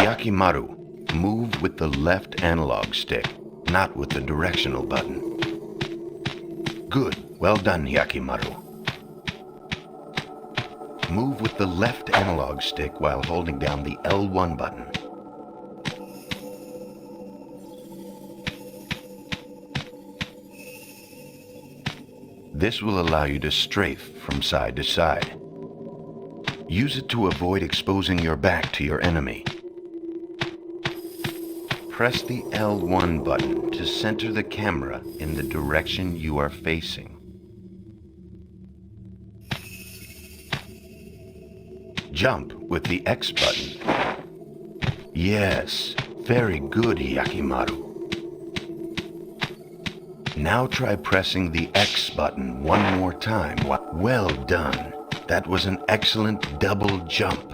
Hyakimaru, move with the left analog stick, not with the directional button. Good. Well done, Hyakimaru. Move with the left analog stick while holding down the L1 button. This will allow you to strafe from side to side. Use it to avoid exposing your back to your enemy. Press the L1 button to center the camera in the direction you are facing. Jump with the X button. Yes, very good, Hyakimaru. Now try pressing the X button one more time. Well done. That was an excellent double jump.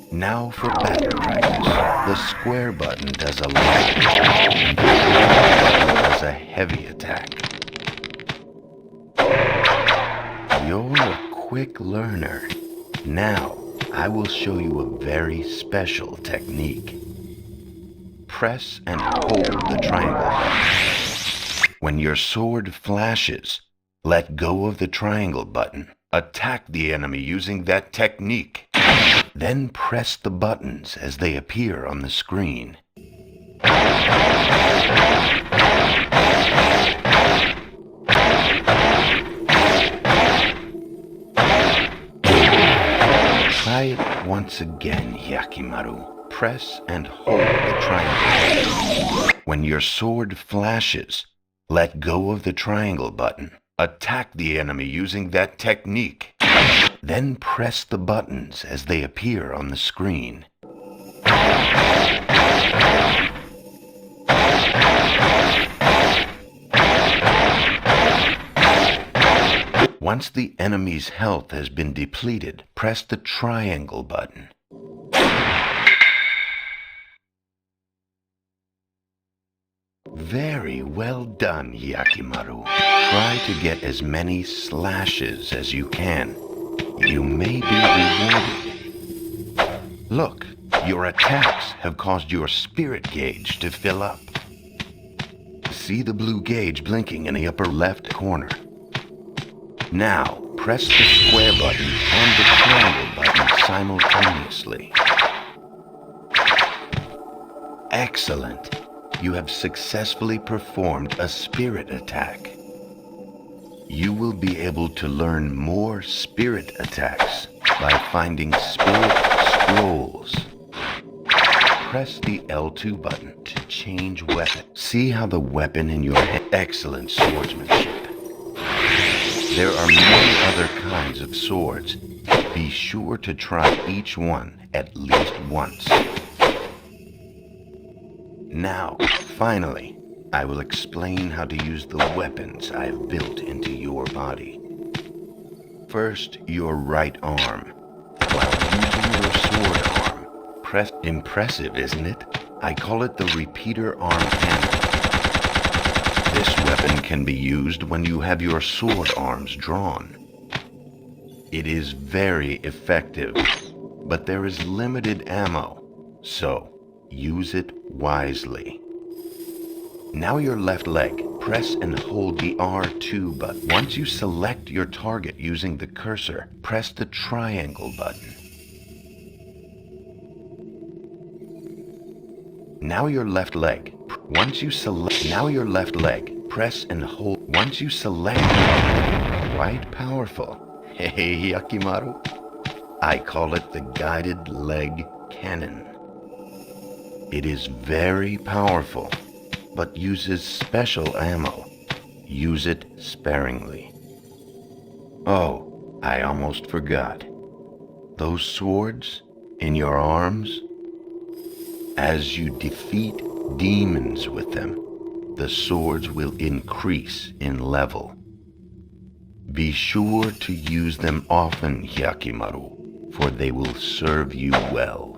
Now for battle practice. The square button does a light attack and the triangle button does a heavy attack. You're a quick learner. Now, I will show you a very special technique. Press and hold the triangle button. When your sword flashes, let go of the triangle button. Attack the enemy using that technique. Then press the buttons as they appear on the screen. Try it once again, Hyakimaru. Press and hold the triangle button. When your sword flashes, let go of the triangle button. Attack the enemy using that technique. Then press the buttons as they appear on the screen. Once the enemy's health has been depleted, press the triangle button. Very well done, Hyakimaru. Try to get as many slashes as you can. You may be rewarded. Look, your attacks have caused your spirit gauge to fill up. See the blue gauge blinking in the upper left corner. Now, press the square button and the triangle button simultaneously. Excellent. You have successfully performed a spirit attack. You will be able to learn more spirit attacks by finding spirit scrolls. Press the L2 button to change weapon. See how the weapon in your hand... Excellent swordsmanship. There are many other kinds of swords. Be sure to try each one at least once. Now, finally, I will explain how to use the weapons I've built into your body. First, your right arm. While using your sword arm, press... Impressive, isn't it? I call it the repeater arm handle. This weapon can be used when you have your sword arms drawn. It is very effective, but there is limited ammo, so use it wisely. Now your left leg, press and hold the R2 button. Once you select your target using the cursor, press the triangle button. Now your left leg. Now your left leg, press and hold. Once you select, quite powerful. Hey, Hyakimaru. I call it the guided leg cannon. It is very powerful, but uses special ammo. Use it sparingly. Oh, I almost forgot. Those swords in your arms? As you defeat demons with them, the swords will increase in level. Be sure to use them often, Hyakimaru, for they will serve you well.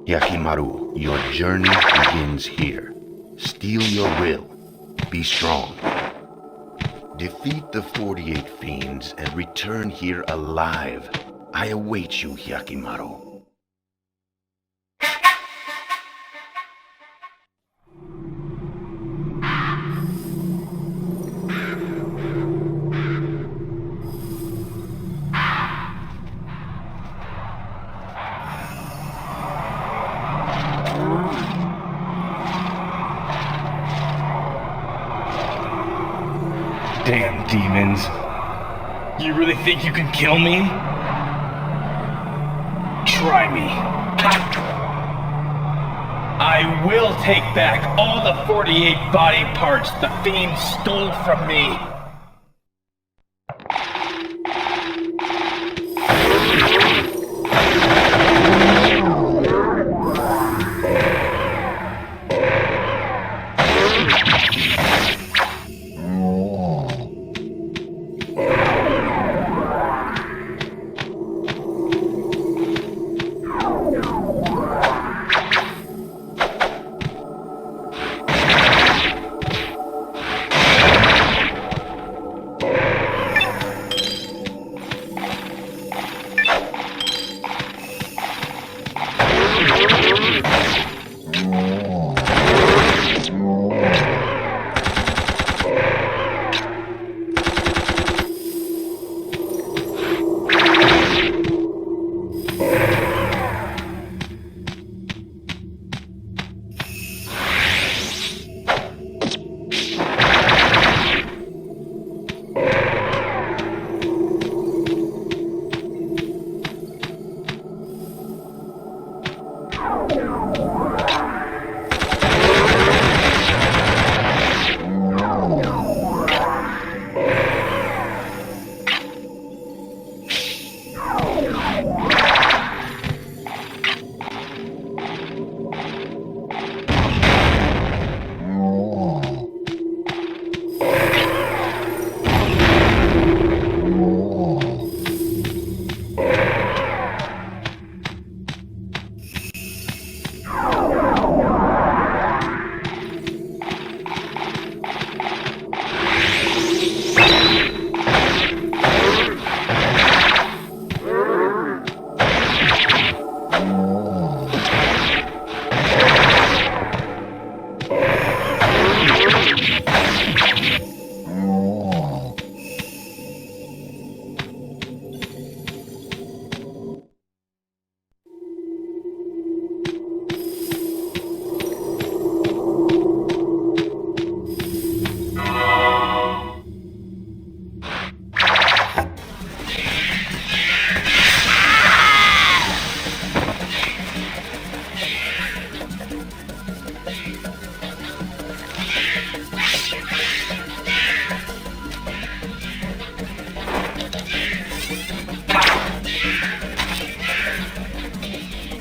Hyakimaru, your journey begins here. Steel your will. Be strong. Defeat the 48 fiends and return here alive. I await you, Hyakimaru. Damn demons. You really think you can kill me? Try me. I will take back all the 48 body parts the fiend stole from me.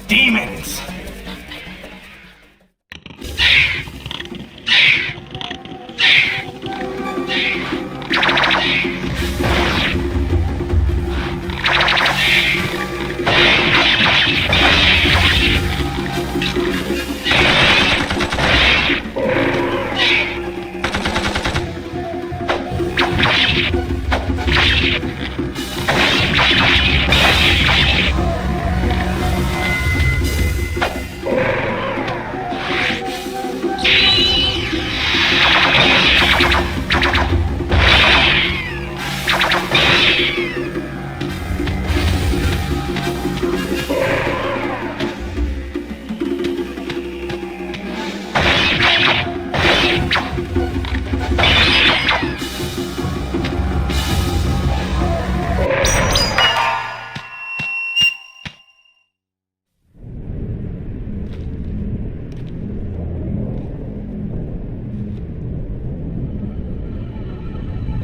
Demons!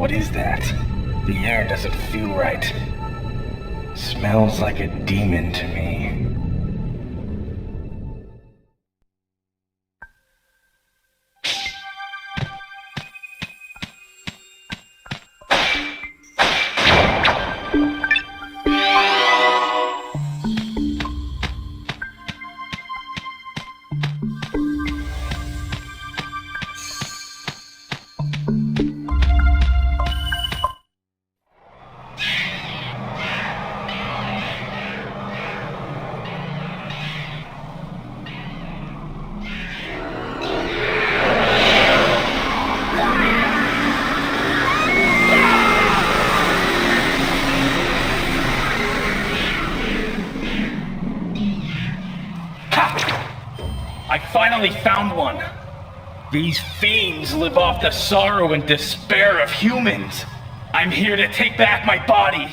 What is that? The air doesn't feel right. Smells like a demon to me. finally found one. These fiends live off the sorrow and despair of humans. I'm here to take back my body.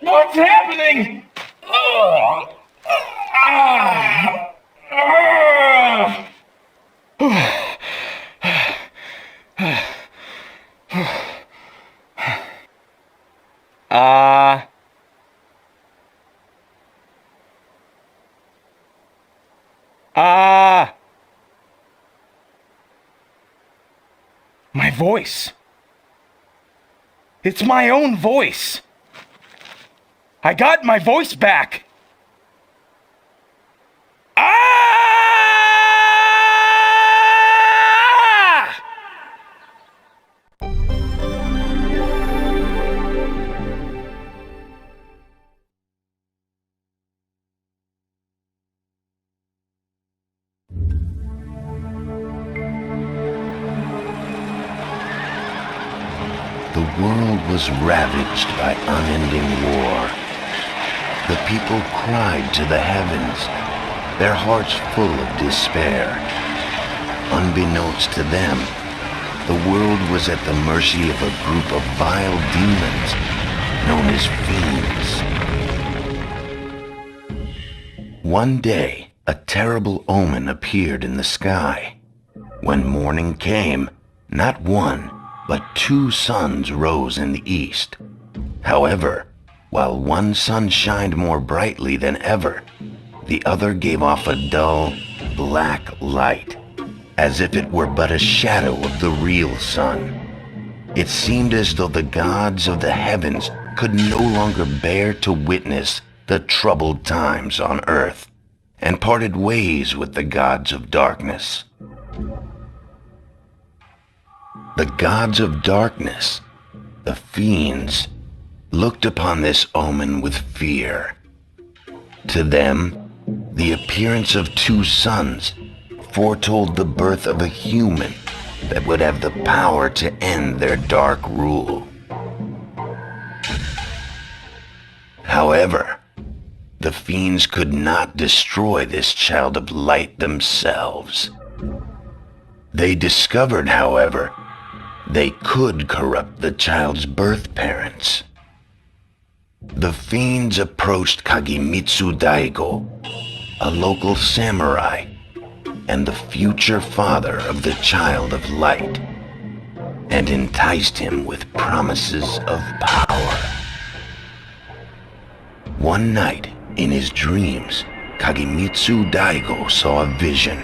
What's happening? My voice. It's my own voice. I got my voice back. The world was ravaged by unending war. The people cried to the heavens, their hearts full of despair. Unbeknownst to them, the world was at the mercy of a group of vile demons known as fiends. One day, a terrible omen appeared in the sky. When morning came, not one, but two suns rose in the east. However, while one sun shined more brightly than ever, the other gave off a dull, black light, as if it were but a shadow of the real sun. It seemed as though the gods of the heavens could no longer bear to witness the troubled times on earth, and parted ways with the gods of darkness. The gods of darkness, the fiends, looked upon this omen with fear. To them, the appearance of two suns foretold the birth of a human that would have the power to end their dark rule. However, the fiends could not destroy this child of light themselves. They discovered, however, they could corrupt the child's birth parents. The fiends approached Kagemitsu Daigo, a local samurai, and the future father of the child of light, and enticed him with promises of power. One night, in his dreams, Kagemitsu Daigo saw a vision.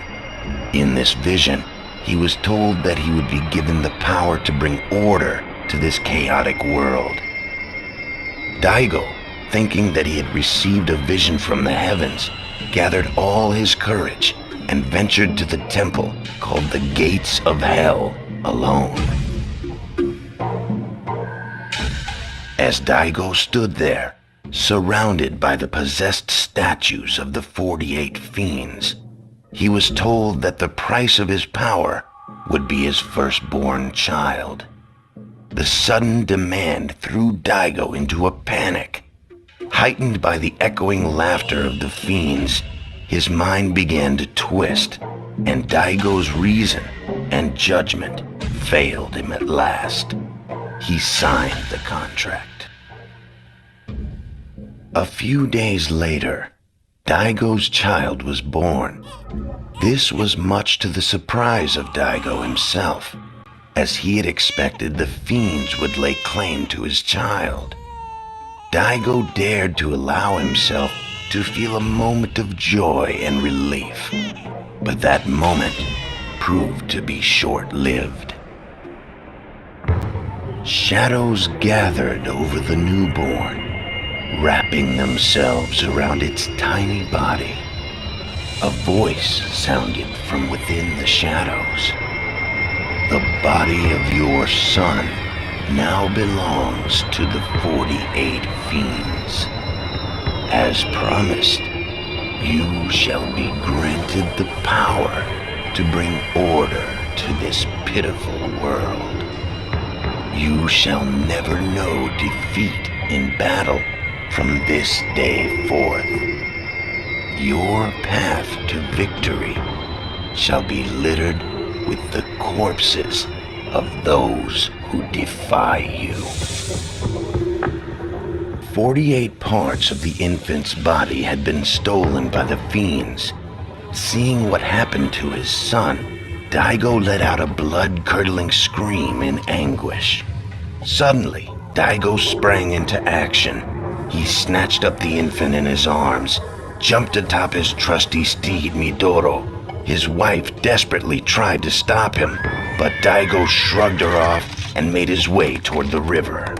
In this vision, he was told that he would be given the power to bring order to this chaotic world. Daigo, thinking that he had received a vision from the heavens, gathered all his courage and ventured to the temple called the Gates of Hell alone. As Daigo stood there, surrounded by the possessed statues of the 48 fiends, he was told that the price of his power would be his firstborn child. The sudden demand threw Daigo into a panic. Heightened by the echoing laughter of the fiends, his mind began to twist, and Daigo's reason and judgment failed him at last. He signed the contract. A few days later, Daigo's child was born. This was much to the surprise of Daigo himself, as he had expected the fiends would lay claim to his child. Daigo dared to allow himself to feel a moment of joy and relief, but that moment proved to be short-lived. Shadows gathered over the newborn, wrapping themselves around its tiny body. A voice sounded from within the shadows. The body of your son now belongs to the 48 fiends. As promised, you shall be granted the power to bring order to this pitiful world. You shall never know defeat in battle from this day forth. Your path to victory shall be littered with the corpses of those who defy you. 48 parts of the infant's body had been stolen by the fiends. Seeing what happened to his son, Daigo let out a blood-curdling scream in anguish. Suddenly, Daigo sprang into action. He snatched up the infant in his arms, jumped atop his trusty steed Midoro. His wife desperately tried to stop him, but Daigo shrugged her off and made his way toward the river.